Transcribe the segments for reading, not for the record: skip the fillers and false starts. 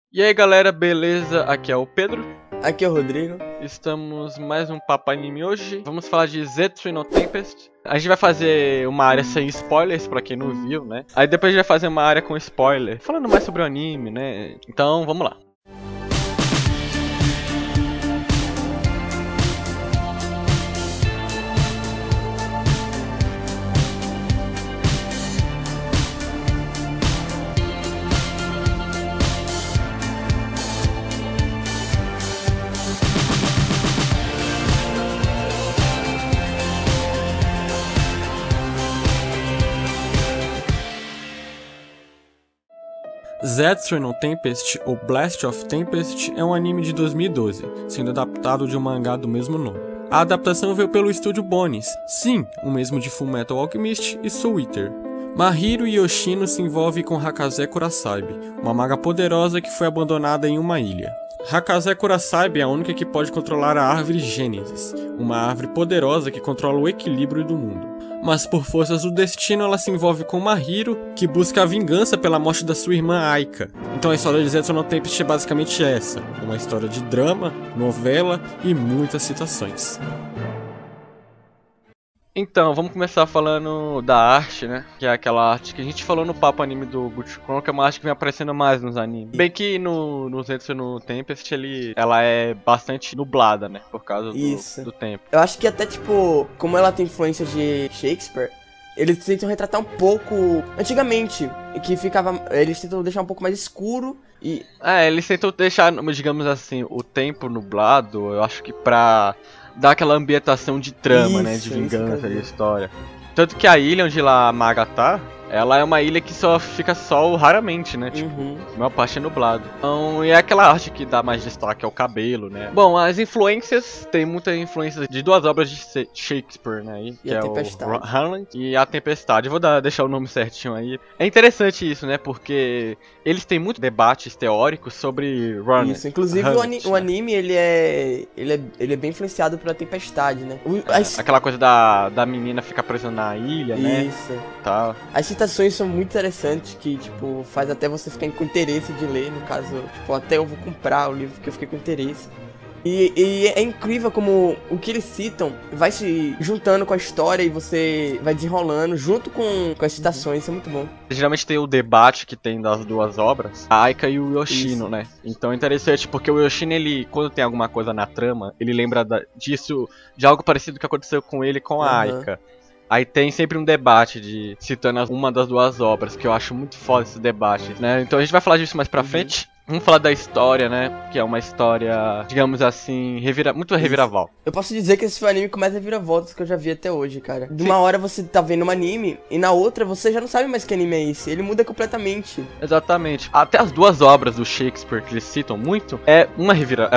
E aí galera, beleza? Aqui é o Pedro. Aqui é o Rodrigo. Estamos mais um Papo Anime hoje. Vamos falar de Zetsu no Tempest. A gente vai fazer uma área sem spoilers pra quem não viu, né? Aí depois a gente vai fazer uma área com spoiler, falando mais sobre o anime, né? Então vamos lá. Zetsu no Tempest, ou Blast of Tempest, é um anime de 2012, sendo adaptado de um mangá do mesmo nome. A adaptação veio pelo estúdio Bones, sim, o mesmo de Fullmetal Alchemist e Soul Eater. Mahiro Yoshino se envolve com Hakaze Kurasaibe, uma maga poderosa que foi abandonada em uma ilha. Hakaze Kurasaibe é a única que pode controlar a árvore Gênesis, uma árvore poderosa que controla o equilíbrio do mundo. Mas por forças do destino ela se envolve com Mahiro, que busca a vingança pela morte da sua irmã Aika. Então a história de Zetsu no Tempest é basicamente essa, uma história de drama, novela e muitas citações. Então, vamos começar falando da arte, né? Que é aquela arte que a gente falou no Papo Anime do Butchcron, que é uma arte que vem aparecendo mais nos animes. Bem que no Zetsu no Tempest ela é bastante nublada, né? Por causa do tempo. Eu acho que até, tipo, como ela tem influência de Shakespeare, eles tentam retratar um pouco antigamente, que ficava. Eles tentam deixar um pouco mais escuro e. Eles tentam deixar, digamos assim, o tempo nublado, eu acho que pra dar aquela ambientação de trama, né? De vingança, de história. Tanto que a ilha onde a maga tá, ela é uma ilha que só fica sol raramente, né? Tipo, a maior parte é nublado. Então, e é aquela arte que dá mais destaque ao cabelo, né? Bom, as influências, tem muita influência de duas obras de Shakespeare, né? Que é o Hamlet e A Tempestade. Eu vou deixar o nome certinho aí. É interessante isso, né? Porque eles têm muito debates teóricos sobre Hamlet. Isso, inclusive Hamlet, o anime, ele é bem influenciado pela Tempestade, né? Aquela coisa da menina ficar presa na ilha, né? Isso. Tá. As citações são muito interessantes, que, tipo, faz até você ficar com interesse de ler, no caso, tipo, até eu vou comprar o livro porque eu fiquei com interesse. E é incrível como o que eles citam vai se juntando com a história e você vai desenrolando junto com as citações, isso é muito bom. Geralmente tem o debate que tem das duas obras, a Aika e o Yoshino, né? Então é interessante porque o Yoshino, ele, quando tem alguma coisa na trama, ele lembra disso, de algo parecido que aconteceu com ele com a Aika. Aí tem sempre um debate citando uma das duas obras, que eu acho muito foda esse debate, né? Então a gente vai falar disso mais pra frente. Vamos falar da história, né? Que é uma história, digamos assim, muito reviravolta. Eu posso dizer que esse foi o anime com mais reviravoltas que eu já vi até hoje, cara. De uma hora você tá vendo um anime e na outra você já não sabe mais que anime é esse. Ele muda completamente. Exatamente. Até as duas obras do Shakespeare que eles citam muito, é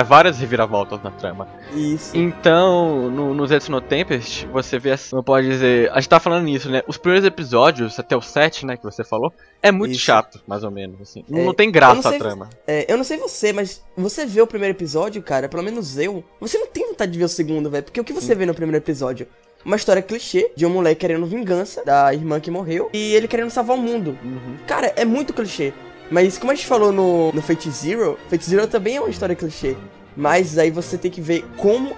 várias reviravoltas na trama. Isso. Então, no Zetsu no Tempest, você vê assim, como pode dizer, a gente tá falando nisso, né? Os primeiros episódios, até o 7, né, que você falou, é muito chato, mais ou menos, assim. Não tem graça a trama. Eu não sei você, mas você vê o primeiro episódio, cara, pelo menos eu, você não tem vontade de ver o segundo, velho, porque o que você vê no primeiro episódio? Uma história clichê de um moleque querendo vingança da irmã que morreu e ele querendo salvar o mundo. Cara, é muito clichê. Mas como a gente falou no Fate Zero também é uma história clichê. Mas aí você tem que ver como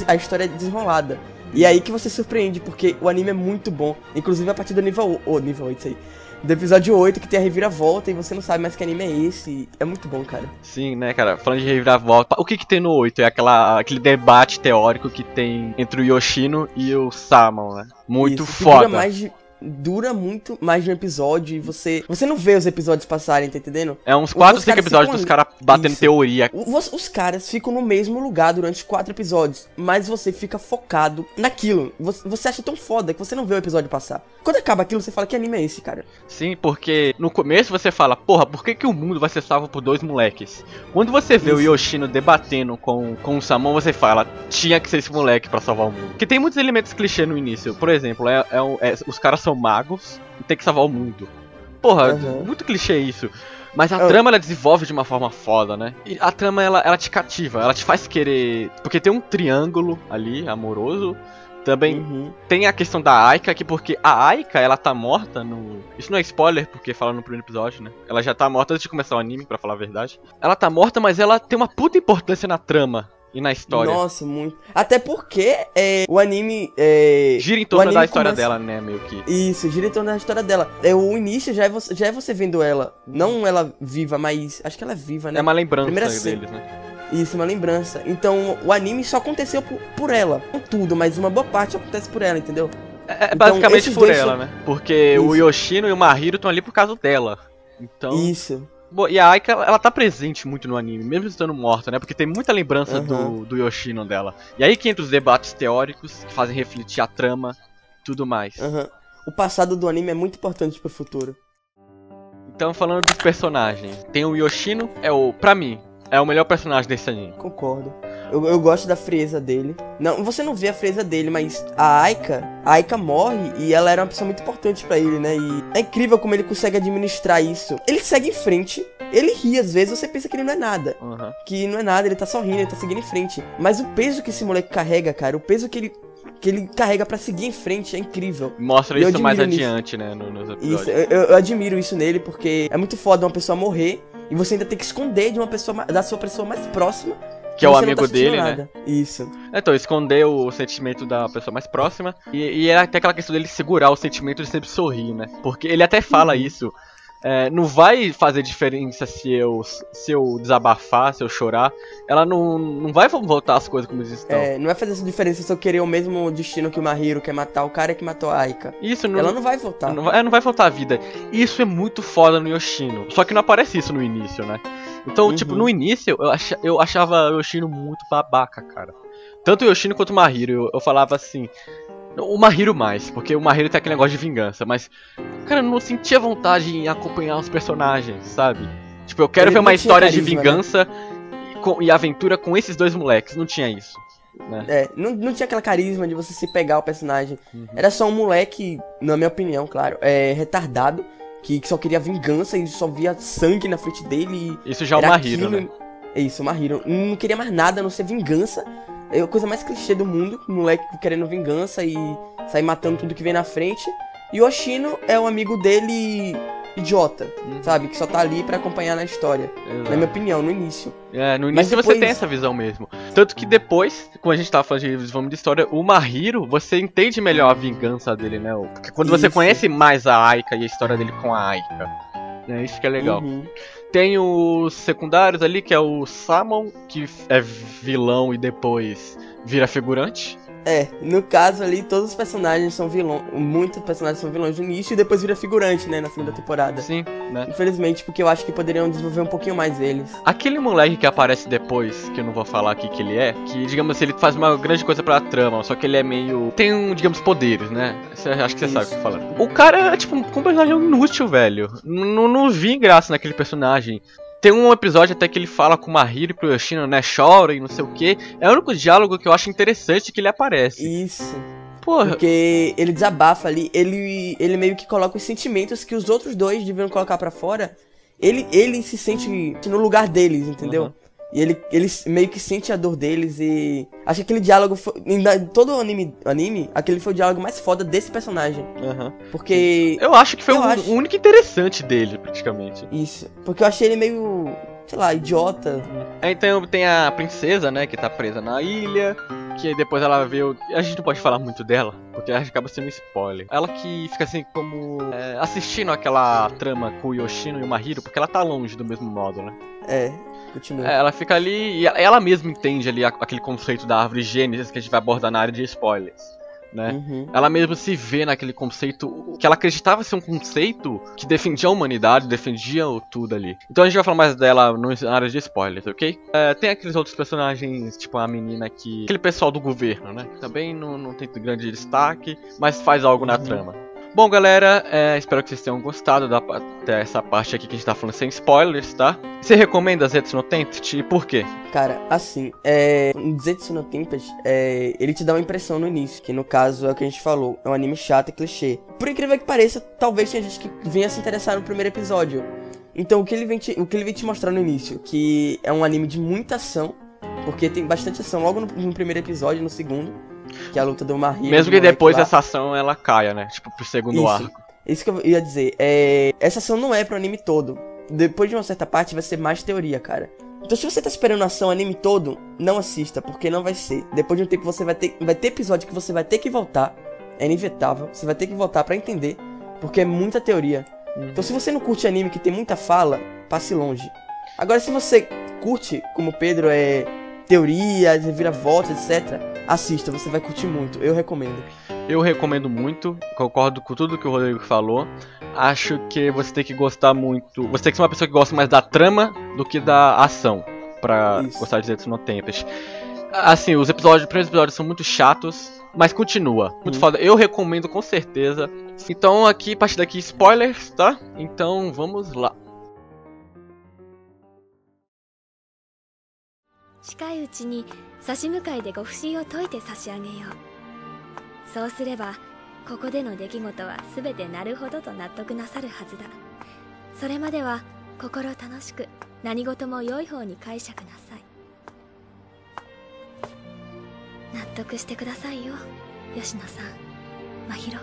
a história é desenrolada. E é aí que você surpreende, porque o anime é muito bom. Inclusive a partir do nível 8 isso aí. Do episódio 8, que tem a reviravolta e você não sabe mais que anime é esse. É muito bom, cara. Sim, né, cara? Falando de reviravolta, o que tem no 8? É aquele debate teórico que tem entre o Yoshino e o Samon, né? Muito foda. Dura muito mais de um episódio e você não vê os episódios passarem, tá entendendo? É uns 4 ou 5 episódios dos caras batendo teoria. Os caras ficam no mesmo lugar durante os 4 episódios, mas você fica focado naquilo. Você acha tão foda que você não vê o episódio passar. Quando acaba aquilo, você fala, que anime é esse, cara? Sim, porque no começo você fala, porra, por que o mundo vai ser salvo por 2 moleques? Quando você vê o Yoshino debatendo com o Samon, você fala, tinha que ser esse moleque pra salvar o mundo. Porque tem muitos elementos clichê no início. Por exemplo, os caras são magos e tem que salvar o mundo. Porra, muito clichê isso. Mas a trama ela desenvolve de uma forma foda, né? E a trama ela te cativa, ela te faz querer. Porque tem um triângulo ali, amoroso. Também tem a questão da Aika, que porque a Aika, ela tá morta no... Isso não é spoiler, porque fala no primeiro episódio, né? Ela já tá morta antes de começar o anime, pra falar a verdade. Ela tá morta, mas ela tem uma puta importância na trama e na história. Nossa, muito. Até porque o anime... gira em torno da história dela, né, meio que. Isso, gira em torno da história dela. O início já é você vendo ela. Não ela viva, mas... Acho que ela é viva, né? É uma lembrança deles, né? Isso, uma lembrança. Então, o anime só aconteceu por ela. Não tudo, mas uma boa parte acontece por ela, entendeu? É basicamente por ela, né? Porque o Yoshino e o Mahiro estão ali por causa dela. Então... Isso. Bom, e a Aika, ela tá presente muito no anime, mesmo estando morta, né? Porque tem muita lembrança do Yoshino dela. E aí que entra os debates teóricos, que fazem refletir a trama, tudo mais. O passado do anime é muito importante pro futuro. Então, falando dos personagens, tem o Yoshino, pra mim, é o melhor personagem desse anime. Concordo. Eu gosto da frieza dele. Não, você não vê a frieza dele, mas a Aika morre e ela era uma pessoa muito importante pra ele, né? E é incrível como ele consegue administrar isso. Ele segue em frente, ele ri às vezes, você pensa que ele não é nada. Que não é nada, ele tá só rindo, ele tá seguindo em frente. Mas o peso que esse moleque carrega, cara, o peso que ele carrega pra seguir em frente é incrível. Mostra isso mais adiante, né, nos episódios. Isso, eu admiro isso nele, porque é muito foda uma pessoa morrer e você ainda tem que esconder de uma pessoa, da sua pessoa mais próxima. Que é o amigo dele, né? Isso. Então, esconder o sentimento da pessoa mais próxima. E é até aquela questão dele segurar o sentimento de sempre sorrir, né? Porque ele até fala isso. Não vai fazer diferença se eu desabafar, se eu chorar. Ela não vai voltar as coisas como estão. Não vai fazer essa diferença se eu querer o mesmo destino que o Mahiro, quer matar o cara que matou a Aika. Isso, ela não vai voltar. Não vai voltar a vida. Isso é muito foda no Yoshino. Só que não aparece isso no início, né? Então, tipo, no início, eu achava o Yoshino muito babaca, cara. Tanto o Yoshino quanto o Mahiro. Eu falava assim... O Mahiro mais, porque o Mahiro tem aquele negócio de vingança. Mas, cara, eu não sentia vontade em acompanhar os personagens, sabe? Tipo, eu quero ver uma história carisma, de vingança, né? e aventura com esses dois moleques. Não tinha isso, né? Não tinha aquela carisma de você se pegar o personagem. Era só um moleque, na minha opinião, claro, retardado. Que só queria vingança e só via sangue na frente dele. Isso já é o Mahiro, né? É isso, o Mahiro. Não queria mais nada a não ser vingança. É a coisa mais clichê do mundo. Moleque querendo vingança e sair matando tudo que vem na frente. E o Yoshino é o amigo dele idiota, sabe? Que só tá ali pra acompanhar na história. Exato. Na minha opinião, no início. No início depois... você tem essa visão mesmo. Tanto que depois, quando a gente tava falando de vamos de história, o Mahiro, você entende melhor a vingança dele, né? Porque quando você conhece mais a Aika e a história dele com a Aika. Isso que é legal. Tem os secundários ali, que é o Samon, que é vilão e depois vira figurante. No caso ali, todos os personagens são vilões. Muitos personagens são vilões no início e depois vira figurante, né, na segunda temporada. Sim, né? Infelizmente, porque eu acho que poderiam desenvolver um pouquinho mais eles. Aquele moleque que aparece depois, que eu não vou falar aqui que ele é, que, digamos assim, ele faz uma grande coisa pra trama, só que ele é meio... tem, digamos, poderes, né? Acho que você sabe o que eu tô falando. O cara é, tipo, um personagem inútil, velho. Não vi graça naquele personagem. Tem um episódio até que ele fala com o Mahiro e pro Yoshino, né? Chora e não sei o que. É o único diálogo que eu acho interessante que ele aparece. Isso. Porra. Porque ele desabafa ali, ele meio que coloca os sentimentos que os outros dois deviam colocar pra fora. Ele se sente no lugar deles, entendeu? E ele meio que sente a dor deles e... acho que aquele diálogo foi... todo o anime, aquele foi o diálogo mais foda desse personagem. Porque... eu acho que foi o único interessante dele, praticamente. Isso. Porque eu achei ele meio... sei lá, idiota. Então tem a princesa, né, que tá presa na ilha... que depois ela vê a gente não pode falar muito dela, porque acaba sendo um spoiler. Ela que fica assim como... assistindo aquela trama com o Yoshino e o Mahiro, porque ela tá longe do mesmo modo, né? Continua. Ela fica ali e ela mesma entende ali aquele conceito da árvore Gênesis que a gente vai abordar na área de spoilers, né? Ela mesma se vê naquele conceito que ela acreditava ser um conceito que defendia a humanidade, defendia tudo ali. Então a gente vai falar mais dela na área de spoilers, ok? Tem aqueles outros personagens, tipo a menina que... aquele pessoal do governo, né? Também não tem grande destaque, mas faz algo na trama. Bom, galera, espero que vocês tenham gostado dessa parte aqui que a gente tá falando sem spoilers, tá? Você recomenda Zetsu no Tempest e por quê? Cara, assim, Zetsu no Tempest, ele te dá uma impressão no início, que no caso é o que a gente falou, é um anime chato e clichê. Por incrível que pareça, talvez tenha gente que venha se interessar no primeiro episódio. Então o que ele vem te mostrar no início, que é um anime de muita ação, porque tem bastante ação logo no primeiro episódio e no segundo. Que é a luta do Mahiro. Mesmo que depois essa ação ela caia, né? Tipo, pro segundo arco. Isso que eu ia dizer. Essa ação não é pro anime todo. Depois de uma certa parte vai ser mais teoria, cara. Então se você tá esperando a ação o anime todo, não assista, porque não vai ser. Depois de um tempo vai ter episódio que você vai ter que voltar. É inevitável. Você vai ter que voltar pra entender. Porque é muita teoria. Então se você não curte anime que tem muita fala, passe longe. Agora se você curte, como o Pedro, teorias, reviravoltas, etc., assista, você vai curtir muito. Eu recomendo. Eu recomendo muito, concordo com tudo que o Rodrigo falou. Acho que você tem que gostar muito. Você tem que ser uma pessoa que gosta mais da trama do que da ação, pra gostar de Zetsu no Tempest. Assim, os primeiros episódios são muito chatos, mas continua. Muito foda. Eu recomendo com certeza. Então, aqui, a partir daqui, spoilers, tá? Então, vamos lá. 近いうちに差し向かいでご不審を解いて差し上げよう。そうすればここでの出来事は全てなるほどと納得なさるはずだ。それまでは心楽しく何事も良い方に解釈なさい。納得してくださいよ、吉野さん、真宙。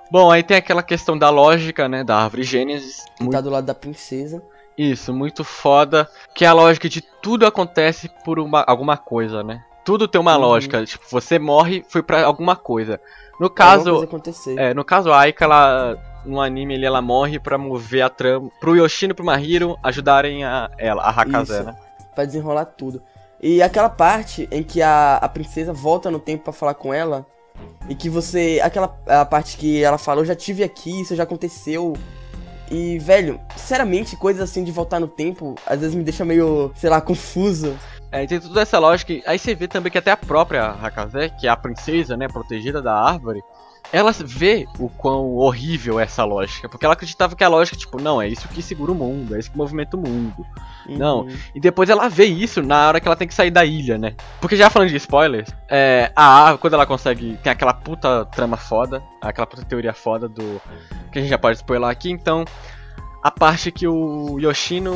Bom, aí tem aquela questão da lógica, né, da árvore Gênesis. Que tá do lado da princesa. Isso, muito foda. Que é a lógica de tudo acontece por alguma coisa, né? Tudo tem uma lógica. Tipo, você morre, foi pra alguma coisa. No caso, no caso a Aika, no anime ela morre pra mover a trama pro Yoshino e pro Mahiro ajudarem a Hakaze, né? Pra desenrolar tudo. E aquela parte em que a princesa volta no tempo pra falar com ela. E que a parte que ela falou, eu já tive aqui, isso já aconteceu. E, velho, sinceramente, coisas assim de voltar no tempo, às vezes me deixa meio, sei lá, confuso. E tem toda essa lógica. Aí você vê também que até a própria Hakaze, que é a princesa, né, protegida da árvore, ela vê o quão horrível é essa lógica. Porque ela acreditava que a lógica, tipo, não, é isso que segura o mundo, é isso que movimenta o mundo. Não, e depois ela vê isso na hora que ela tem que sair da ilha, né? Porque já falando de spoilers, a árvore, quando ela consegue, tem aquela puta trama foda, aquela puta teoria foda do... que a gente já pode spoiler aqui, então... A parte que o Yoshino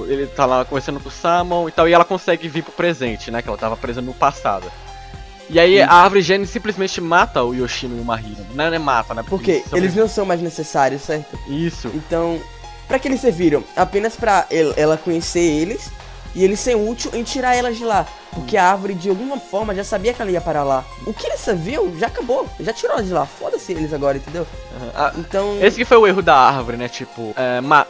ele tá lá conversando com o Samon e tal, e ela consegue vir pro presente, né? Que ela tava presa no passado. E aí a árvore Gênesis simplesmente mata o Yoshino e o Mahiro. Não é mata, né? Porque eles não são mais necessários, certo? Isso. Então, pra que eles serviram? Apenas pra ela conhecer eles e eles serem úteis em tirar elas de lá. Porque a árvore, de alguma forma, já sabia que ela ia parar lá. O que eles serviam já acabou. Já tirou elas de lá. Foda-se eles agora, entendeu? Então... Esse que foi o erro da árvore, né? Tipo,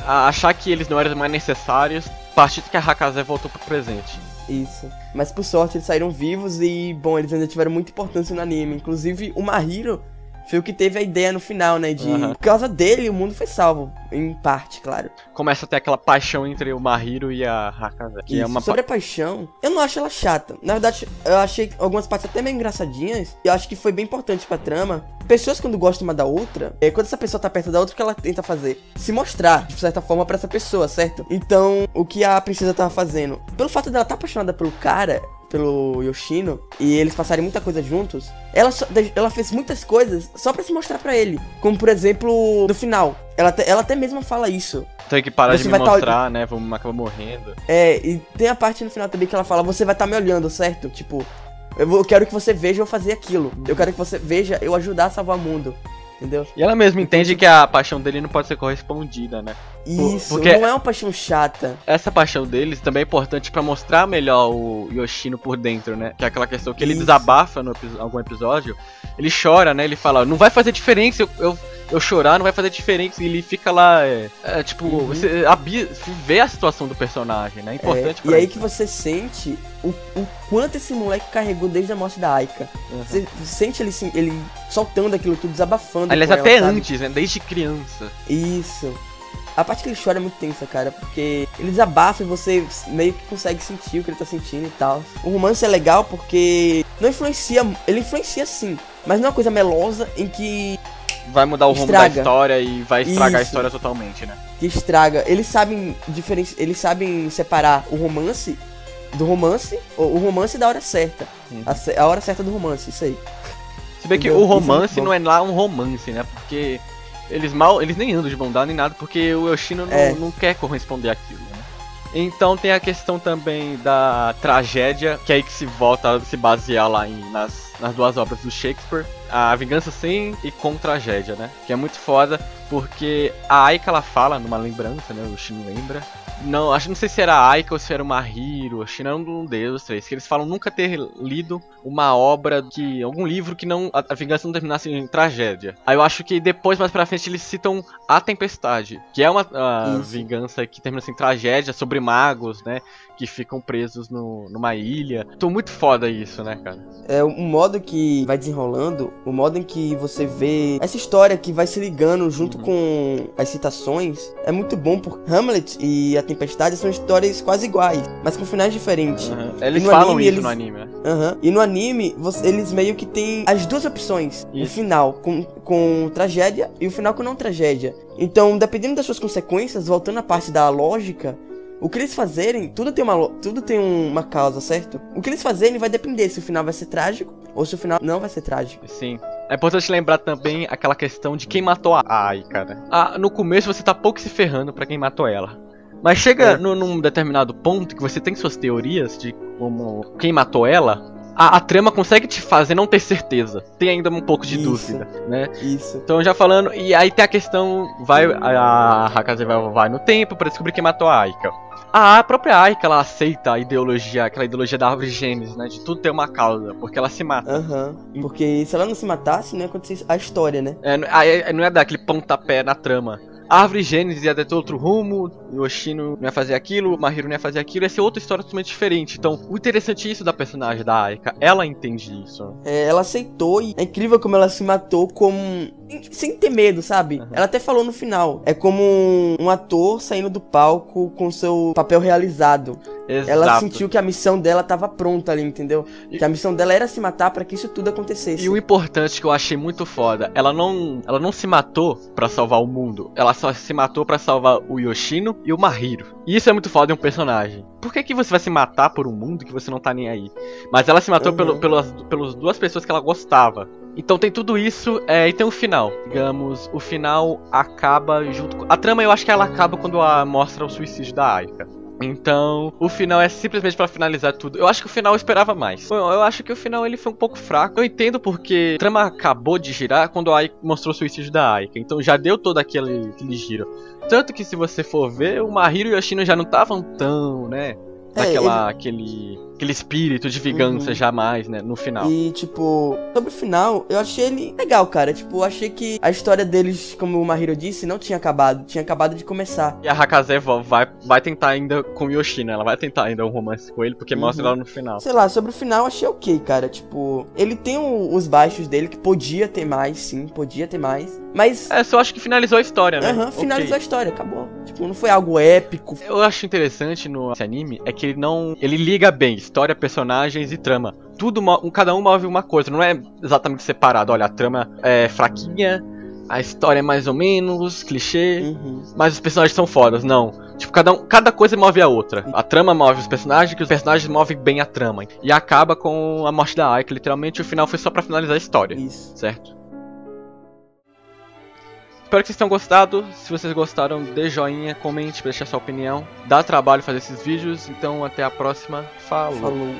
achar que eles não eram mais necessários a partir que a Hakaze voltou pro presente. Isso. Mas por sorte eles saíram vivos e, bom, eles ainda tiveram muita importância no anime. Inclusive o Mahiro foi o que teve a ideia no final, né, de... Por causa dele o mundo foi salvo, em parte, claro. Começa a ter aquela paixão entre o Mahiro e a Hakaze. Que é uma sobre a paixão, eu não acho ela chata. Na verdade, eu achei algumas partes até meio engraçadinhas. E eu acho que foi bem importante pra trama. Pessoas quando gostam uma da outra, quando essa pessoa tá perto da outra, o que ela tenta fazer? Se mostrar, de certa forma, pra essa pessoa, certo? Então, o que a princesa tava fazendo? Pelo fato dela tá apaixonada pelo cara... pelo Yoshino, e eles passarem muita coisa juntos, ela fez muitas coisas só pra se mostrar pra ele. Como, por exemplo, no final. Ela até mesma fala isso. Tem que parar de me mostrar, né? Vamos acabar morrendo. E tem a parte no final também que ela fala, você vai estar me olhando, certo? Tipo, eu quero que você veja eu fazer aquilo. Eu quero que você veja eu ajudar a salvar o mundo. Entendeu? E ela mesma entende que a paixão dele não pode ser correspondida, né? Isso, porque não é uma paixão chata. Essa paixão deles também é importante pra mostrar melhor o Yoshino por dentro, né? Que é aquela questão que ele desabafa em algum episódio. Ele chora, né? Ele fala, não vai fazer diferença eu chorar, não vai fazer diferença. E ele fica lá, tipo, você vê a situação do personagem, né? É importante pra E aí que você sente o quanto esse moleque carregou desde a morte da Aika. Você sente ele soltando aquilo tudo, desabafando. Aliás, até antes, né? Desde criança. Isso. A parte que ele chora é muito tensa, cara, porque ele desabafa e você meio que consegue sentir o que ele tá sentindo e tal. O romance é legal porque não influencia, ele influencia sim, mas não é uma coisa melosa em que vai mudar o rumo da história e vai estragar a história totalmente, né? Que estraga. Eles sabem separar o romance do romance, o romance da hora certa. A hora certa do romance, isso aí. Se bem que o romance não é lá um romance, né? Porque Eles nem andam de mão dada nem nada, porque o Yoshino não quer corresponder àquilo, né? Então tem a questão também da tragédia, que é aí que se volta a se basear lá nas duas obras do Shakespeare, a Vingança Sem e Com Tragédia, né? Que é muito foda, porque a Aika ela fala numa lembrança, né? O Yoshino lembra. Não sei se era a Aika ou se era o Mahiro, acho que era um dos três, que eles falam nunca ter lido uma obra algum livro que a vingança não terminasse em tragédia. Aí eu acho que depois, mais pra frente, eles citam A Tempestade, que é uma vingança que termina assim em tragédia, sobre magos, né, que ficam presos numa ilha. Tô muito foda isso, né, cara? É o modo que vai desenrolando, o modo em que você vê essa história que vai se ligando junto com as citações, é muito bom, porque Hamlet e A Tempestade são histórias quase iguais, mas com finais diferentes. Eles falam isso no anime, né? E no anime, eles meio que tem as duas opções. Isso. O final com tragédia e o final com não tragédia. Então, dependendo das suas consequências, voltando à parte da lógica, o que eles fazerem, tudo tem uma causa, certo? O que eles fazerem vai depender se o final vai ser trágico ou se o final não vai ser trágico. Sim. É importante lembrar também aquela questão de quem matou a Ai, cara. No começo você tá pouco se ferrando pra quem matou ela. Mas chega num determinado ponto que você tem suas teorias de como quem matou ela, a trama consegue te fazer não ter certeza. Tem ainda um pouco de dúvida, né? Isso. Então já falando, e aí tem a questão, a Hakaze vai no tempo pra descobrir quem matou a Aika. A própria Aika, ela aceita aquela ideologia da árvore Gênesis, né? De tudo ter uma causa, porque ela se mata. Porque se ela não se matasse, não ia acontecer a história, né? Não é dar aquele pontapé na trama. A árvore Gênesis ia ter outro rumo, o Yoshino não ia fazer aquilo, o Mahiro não ia fazer aquilo, ia ser outra história totalmente diferente. Então, o interessante é isso da personagem da Aika, ela entende isso. Ela aceitou e é incrível como ela se matou sem ter medo, sabe? Ela até falou no final, é como um ator saindo do palco com seu papel realizado. Exato. Ela sentiu que a missão dela tava pronta ali, entendeu? Que a missão dela era se matar pra que isso tudo acontecesse. E o importante que eu achei muito foda, ela não se matou pra salvar o mundo, ela só se matou pra salvar o Yoshino e o Mahiro. E isso é muito foda em um personagem. Por que você vai se matar por um mundo que você não tá nem aí? Mas ela se matou pelas duas pessoas que ela gostava. Então tem tudo isso, e tem um final. Digamos, o final acaba junto com... A trama eu acho que ela acaba quando mostra o suicídio da Aika. Então, o final é simplesmente pra finalizar tudo. Eu acho que o final eu esperava mais. Eu acho que o final ele foi um pouco fraco. Eu entendo porque a trama acabou de girar quando a Aika mostrou o suicídio da Aika. Então já deu todo aquele giro. Tanto que se você for ver, o Mahiro e o Yoshino já não estavam tão, né? Aquele espírito de vingança jamais, né, no final. E, tipo, sobre o final, eu achei ele legal, cara. Tipo, eu achei que a história deles, como o Mahiro disse, não tinha acabado. Tinha acabado de começar. E a Hakaze vai tentar ainda com o Yoshino, ela vai tentar ainda um romance com ele, porque mostra ela no final. Sei lá, sobre o final, eu achei ok, cara. Tipo, ele tem os baixos dele, que podia ter mais, sim, podia ter mais. Mas... só acho que finalizou a história, né? Finalizou a história, acabou. Tipo, não foi algo épico. Eu acho interessante nesse anime, é que ele liga bem história, personagens e trama. Cada um move uma coisa, não é exatamente separado. Olha, a trama é fraquinha, a história é mais ou menos, clichê, mas os personagens são fodas, não. Tipo, cada coisa move a outra. A trama move os personagens, que os personagens movem bem a trama. E acaba com a morte da Aika, literalmente o final foi só pra finalizar a história. Isso. Certo? Espero que vocês tenham gostado. Se vocês gostaram, dê joinha, comente pra deixar sua opinião. Dá trabalho fazer esses vídeos, então até a próxima. Falou.